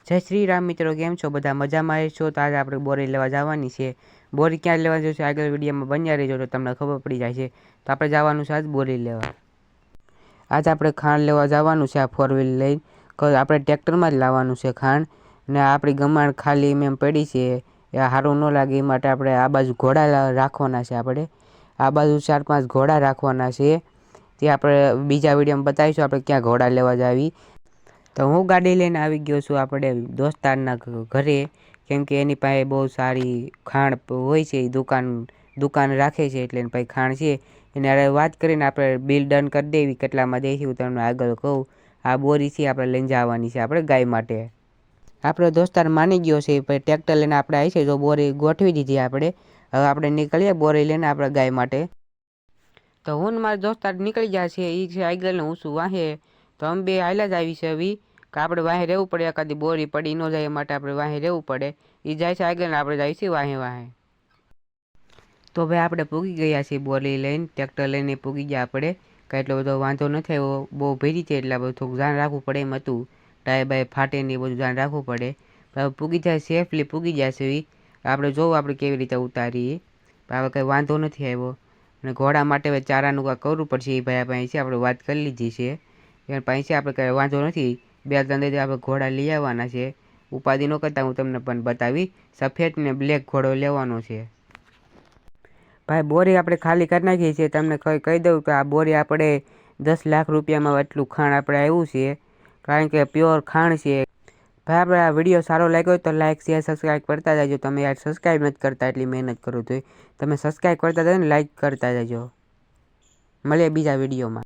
જય શ્રી રામ મિત્રો, કેમ છો બધા? મજામાં છો? તો આજે આપણે બોરી લેવા જવાની છે. બોરી ક્યાં લેવા જશે આગળ વિડીયોમાં બન્યા રહેજો તો તમને ખબર પડી જાય છે. તો આપણે જવાનું છે આજ બોરી લેવા. આજ આપણે ખાંડ લેવા જવાનું છે આ 4 વ્હીલ લઈને. આપણે ટ્રેક્ટરમાં જ લાવવાનું છે ખાંડ. ને આપણી ગમાણ ખાલી એમ પડી છે એ સારું ન લાગે એ માટે આપણે આ બાજુ ઘોડા રાખવાના છે. આપણે આ બાજુ 4-5 ઘોડા રાખવાના છે. તે આપણે બીજા વિડીયોમાં બતાવીશું આપણે ક્યાં ઘોડા લેવા જાવી. તો હું ગાડી લઈને આવી ગયો છું આપણે દોસ્તારના ઘરે, કેમ કે એની પાસે બહુ સારી ખાંડ હોય છે. એ દુકાન રાખે છે એટલે એની પાસે ખાંડ છે. એને અરે વાત કરીને આપણે બિલ ડન કરી દેવી કેટલામાં દઈશું હું તમને આગળ કહું. આ બોરી છે આપણે લઈને જવાની છે આપણે ગાય માટે. આપણો દોસ્તાર માની ગયો છે પછી ટ્રેક્ટર લઈને આપણે આવી છે તો બોરી ગોઠવી દીધી આપણે. હવે આપણે નીકળીએ બોરી લઈને આપણે ગાય માટે. તો હું ને મારા દોસ્તાર નીકળી ગયા છે. એ છે આગળ ને હું છું વાહે. તો અમે બે હાલ્યા જ આવી છે હવે કે આપણે વાહે રહેવું પડે, એકાદી બોરી પડી ન જાય એ માટે આપણે વાહે રહેવું પડે. એ જાય છે આગળ ને આપણે જાય છે વાહે. તો ભાઈ આપણે પૂગી ગયા છીએ બોરી લઈને, ટ્રેક્ટર લઈને પૂગી ગયા આપણે. કાંઈ એટલો બધો વાંધો નથી આવ્યો, બહુ ભીરી છે એટલે બધું થોડુંક ધ્યાન રાખવું પડે એમ હતું. ટાયર બાય ફાટે ને એ બધું ધ્યાન રાખવું પડે. પૂગી જાય સેફલી પૂગી જશે એ. આપણે જોવું આપણે કેવી રીતે ઉતારીએ. હવે કંઈ વાંધો નથી આવ્યો. અને ઘોડા માટે હવે ચારાનું કાંઈ કરવું પડશે. એ ભાઈ પાસે આપણે વાત કરી લીધી છે. એ પાસે આપણે કંઈ વાંધો નથી. 2-3 દી આપણે ઘોડા લઈ આવવાના છે. ઉપાધિ ન કરતા હું તમને પણ બતાવી. સફેદ ને બ્લેક ઘોડો લેવાનો છે. ભાઈ બોરી આપણે ખાલી કરી નાખીએ છીએ. તમને કહી દઉં કે આ બોરી આપણે 10 લાખ રૂપિયામાં એટલું ખાંડ આપણે આવ્યું છે. કારણ કે પ્યોર ખાંડ છે. ભાઈ આપણે આ વિડીયો સારો લાગ્યો તો લાઇક શેર સબસ્ક્રાઈબ કરતા જજો. તમે યાર સબસ્ક્રાઈબ નથી કરતા એટલી મહેનત કરું તો તમે સબસ્ક્રાઈબ કરતા જાય ને લાઇક કરતા જજો. મળીએ બીજા વિડીયોમાં.